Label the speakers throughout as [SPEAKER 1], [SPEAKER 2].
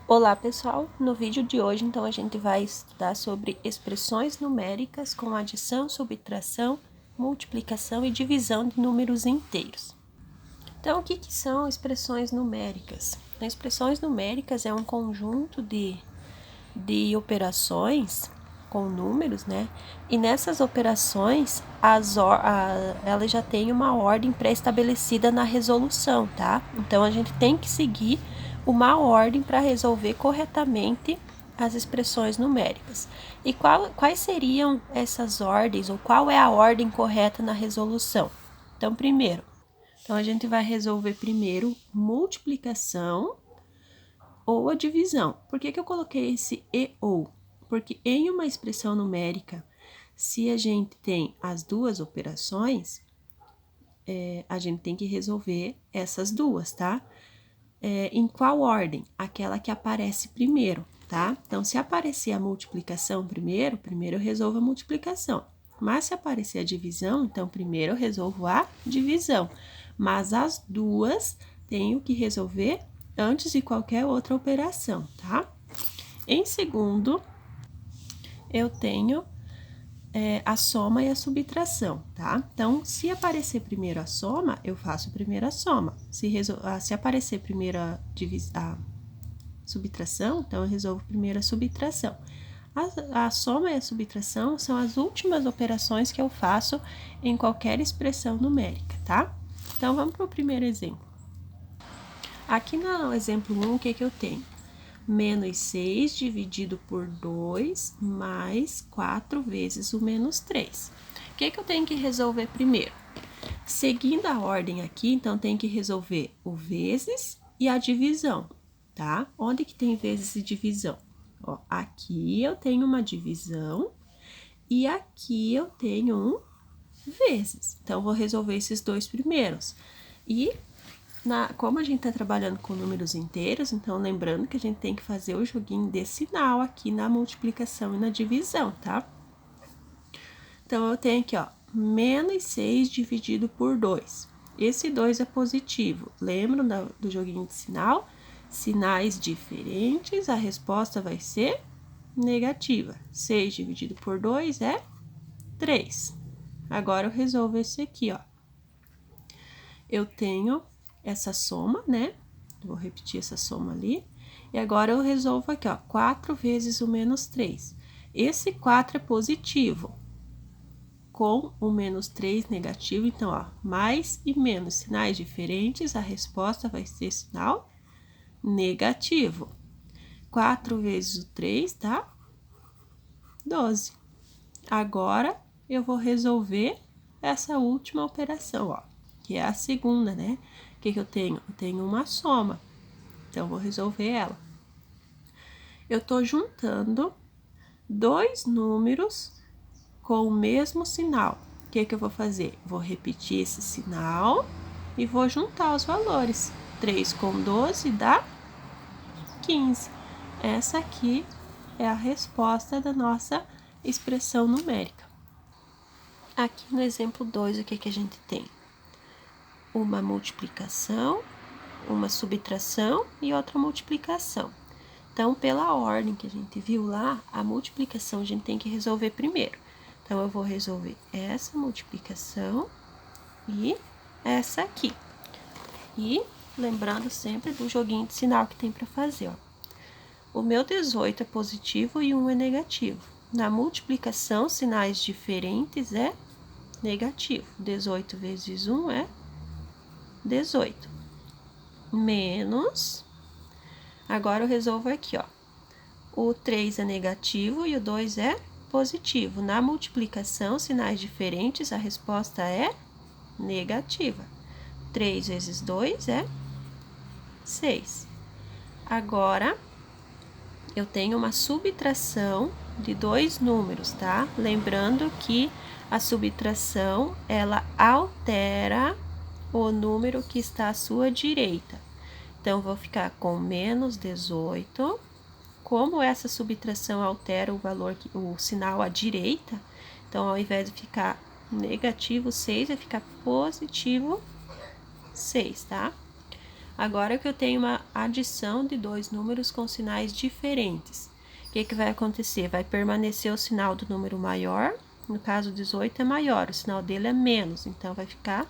[SPEAKER 1] Olá pessoal, no vídeo de hoje então a gente vai estudar sobre expressões numéricas com adição, subtração, multiplicação e divisão de números inteiros. Então o que são expressões numéricas? Expressões numéricas é um conjunto de operações com números, né? E nessas operações ela já tem uma ordem pré-estabelecida na resolução, tá? Então a gente tem que seguir uma ordem para resolver corretamente as expressões numéricas. E quais seriam essas ordens, ou qual é a ordem correta na resolução? Então, a gente vai resolver primeiro multiplicação ou a divisão. Por que eu coloquei esse e ou? Porque em uma expressão numérica, se a gente tem as duas operações, a gente tem que resolver essas duas, tá? Em qual ordem? Aquela que aparece primeiro, tá? Então, se aparecer a multiplicação primeiro eu resolvo a multiplicação. Mas se aparecer a divisão, então primeiro eu resolvo a divisão. Mas as duas tenho que resolver antes de qualquer outra operação, tá? Em segundo, eu tenho a soma e a subtração, tá? Então, se aparecer primeiro a soma, eu faço primeiro a soma. Se aparecer primeiro a subtração, então eu resolvo primeiro a subtração. A soma e a subtração são as últimas operações que eu faço em qualquer expressão numérica, tá? Então, vamos para o primeiro exemplo. Aqui no exemplo 1, o que eu tenho? Menos 6 dividido por 2 mais 4 vezes o menos 3. O que eu tenho que resolver primeiro? Seguindo a ordem aqui, então, tem que resolver o vezes e a divisão, tá? Onde que tem vezes e divisão? Ó, aqui eu tenho uma divisão e aqui eu tenho um vezes. Então, vou resolver esses dois primeiros. E como a gente tá trabalhando com números inteiros, então lembrando que a gente tem que fazer o joguinho de sinal aqui na multiplicação e na divisão, tá? Então, eu tenho aqui, ó, menos 6 dividido por 2. Esse 2 é positivo. Lembram do joguinho de sinal? Sinais diferentes, a resposta vai ser negativa. 6 dividido por 2 é 3. Agora, eu resolvo esse aqui, ó. Eu tenho essa soma, né? Vou repetir essa soma ali. E agora eu resolvo aqui, ó, 4 vezes o menos 3. Esse 4 é positivo, com o menos 3 negativo. Então, ó, mais e menos, sinais diferentes, a resposta vai ser sinal negativo. 4 vezes o 3 dá 12. Agora, eu vou resolver essa última operação, ó, que é a segunda, né? O que eu tenho? Eu tenho uma soma, então, vou resolver ela. Eu tô juntando dois números com o mesmo sinal. O que eu vou fazer? Vou repetir esse sinal e vou juntar os valores. 3 com 12 dá 15. Essa aqui é a resposta da nossa expressão numérica. Aqui no exemplo 2, o que a gente tem? Uma multiplicação, uma subtração e outra multiplicação. Então, pela ordem que a gente viu lá, a multiplicação a gente tem que resolver primeiro. Então, eu vou resolver essa multiplicação e essa aqui. E lembrando sempre do joguinho de sinal que tem para fazer, ó. O meu 18 é positivo e 1 é negativo. Na multiplicação, sinais diferentes é negativo. 18 vezes 1 é 18. Menos. Agora eu resolvo aqui, ó. O 3 é negativo e o 2 é positivo. Na multiplicação, sinais diferentes, a resposta é negativa. 3 vezes 2 é 6. Agora, eu tenho uma subtração de dois números, tá? Lembrando que a subtração, ela altera o número que está à sua direita. Então, vou ficar com menos 18. Como essa subtração altera o valor, o sinal à direita, então, ao invés de ficar negativo 6, vai ficar positivo 6, tá? Agora que eu tenho uma adição de dois números com sinais diferentes, o que vai acontecer? Vai permanecer o sinal do número maior, no caso 18 é maior, o sinal dele é menos, então vai ficar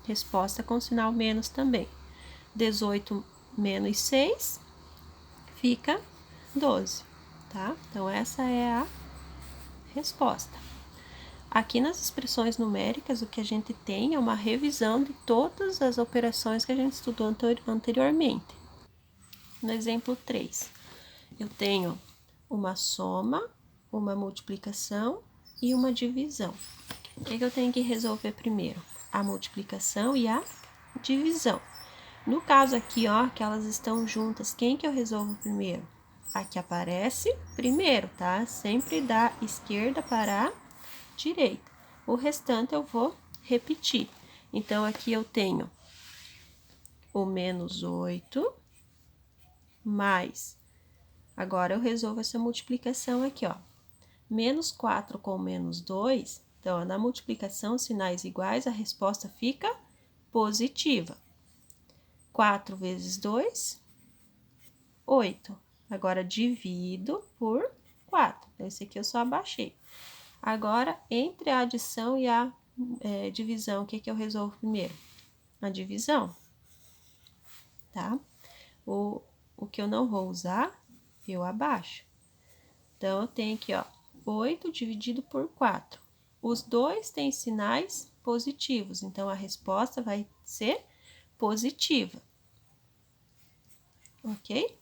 [SPEAKER 1] resposta com sinal menos também. 18 menos 6 fica 12, tá? Então, essa é a resposta. Aqui nas expressões numéricas, o que a gente tem é uma revisão de todas as operações que a gente estudou anteriormente. No exemplo 3, eu tenho uma soma, uma multiplicação e uma divisão. O que eu tenho que resolver primeiro? A multiplicação e a divisão. No caso aqui, ó, que elas estão juntas, quem que eu resolvo primeiro? A que aparece primeiro, tá? Sempre da esquerda para a direita. O restante eu vou repetir. Então, aqui eu tenho o menos 8 mais. Agora, eu resolvo essa multiplicação aqui, ó. Menos 4 com menos 2. Então, na multiplicação, sinais iguais, a resposta fica positiva. 4 vezes 2, 8. Agora, divido por 4. Então, esse aqui eu só abaixei. Agora, entre a adição e a divisão, o que eu resolvo primeiro? A divisão, tá? O que eu não vou usar, eu abaixo. Então, eu tenho aqui, ó, 8 dividido por 4. Os dois têm sinais positivos, então, a resposta vai ser positiva. Ok?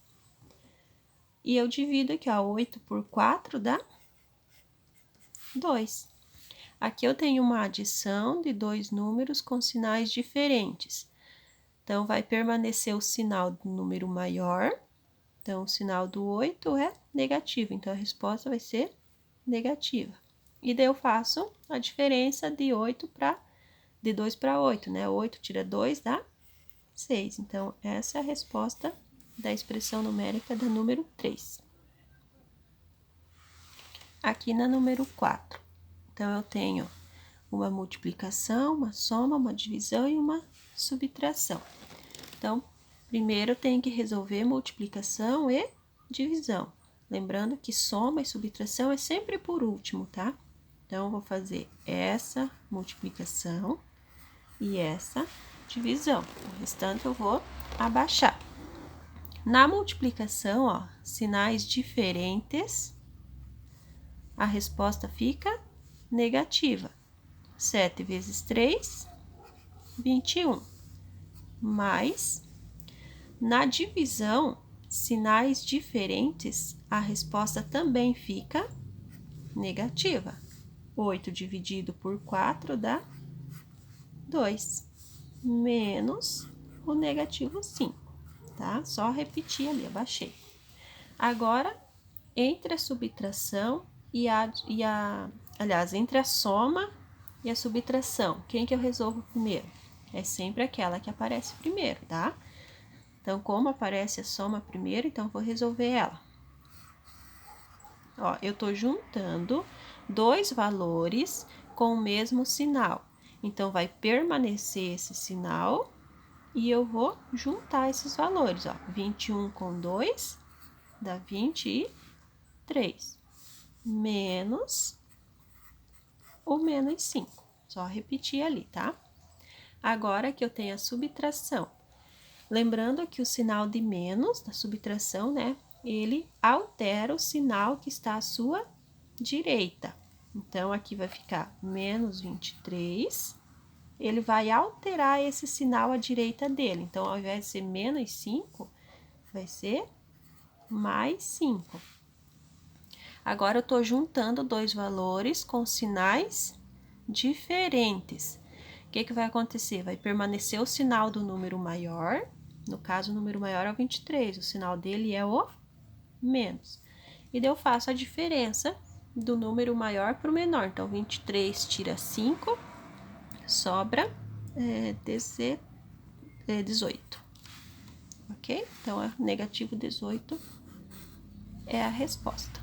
[SPEAKER 1] E eu divido aqui, ó, 8 por 4 dá 2. Aqui eu tenho uma adição de dois números com sinais diferentes. Então, vai permanecer o sinal do número maior. Então, o sinal do 8 é negativo. Então, a resposta vai ser negativa. E daí eu faço a diferença de 2 para 8, né? 8 tira 2 dá 6. Então, essa é a resposta da expressão numérica da número 3. Aqui na número 4. Então, eu tenho uma multiplicação, uma soma, uma divisão e uma subtração. Então, primeiro eu tenho que resolver multiplicação e divisão. Lembrando que soma e subtração é sempre por último, tá? Então, eu vou fazer essa multiplicação e essa divisão. O restante eu vou abaixar. Na multiplicação, ó, sinais diferentes, a resposta fica negativa. 7 vezes 3, 21. Mais, na divisão, sinais diferentes, a resposta também fica negativa. 8 dividido por 4 dá 2, menos o negativo 5, tá? Só repetir ali, abaixei. Agora, entre a subtração aliás, entre a soma e a subtração, quem que eu resolvo primeiro? É sempre aquela que aparece primeiro, tá? Então, como aparece a soma primeiro, então, vou resolver ela. Ó, eu tô juntando dois valores com o mesmo sinal. Então, vai permanecer esse sinal e eu vou juntar esses valores, ó. 21 com 2 dá 23. Menos o menos 5. Só repetir ali, tá? Agora que eu tenho a subtração. Lembrando que o sinal de menos da subtração, né? Ele altera o sinal que está à sua direita. Então, aqui vai ficar menos 23. Ele vai alterar esse sinal à direita dele. Então, ao invés de ser menos 5, vai ser mais 5. Agora, eu estou juntando dois valores com sinais diferentes. O que vai acontecer? Vai permanecer o sinal do número maior. No caso, o número maior é o 23. O sinal dele é o menos. E daí eu faço a diferença do número maior para o menor. Então, 23 tira 5, sobra 18. Ok? Então, negativo 18 é a resposta.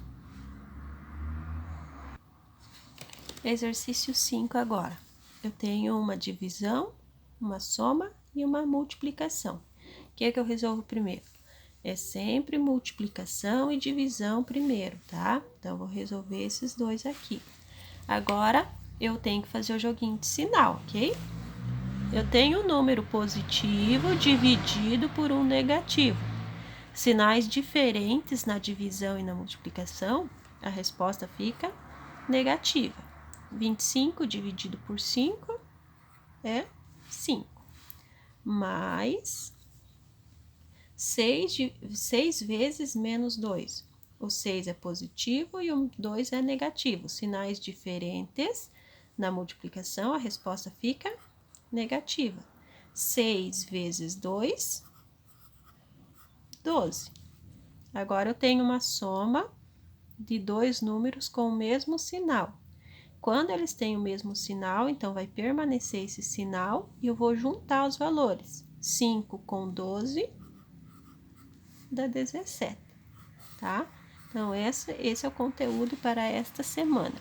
[SPEAKER 1] Exercício 5 agora. Eu tenho uma divisão, uma soma e uma multiplicação. que é que eu resolvo primeiro? É sempre multiplicação e divisão primeiro, tá? Então, vou resolver esses dois aqui. Agora, eu tenho que fazer o joguinho de sinal, ok? Eu tenho um número positivo dividido por um negativo. Sinais diferentes na divisão e na multiplicação, a resposta fica negativa. 25 dividido por 5 é 5. Mais 6 vezes menos 2. O 6 é positivo e o 2 é negativo. Sinais diferentes na multiplicação, a resposta fica negativa. 6 vezes 2, 12. Agora, eu tenho uma soma de dois números com o mesmo sinal. Quando eles têm o mesmo sinal, então vai permanecer esse sinal e eu vou juntar os valores. 5 com 12 dá 17, tá? Então, esse é o conteúdo para esta semana.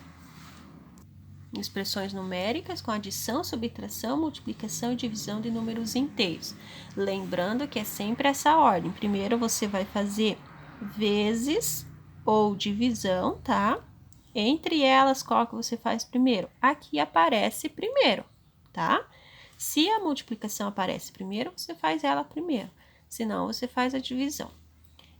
[SPEAKER 1] Expressões numéricas com adição, subtração, multiplicação e divisão de números inteiros. Lembrando que é sempre essa ordem. Primeiro você vai fazer vezes ou divisão, tá? Entre elas, qual que você faz primeiro? Aqui aparece primeiro, tá? Se a multiplicação aparece primeiro, você faz ela primeiro. Senão, você faz a divisão.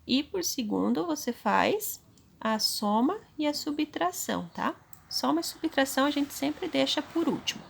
[SPEAKER 1] E por segundo, você faz a soma e a subtração, tá? Soma e subtração a gente sempre deixa por último.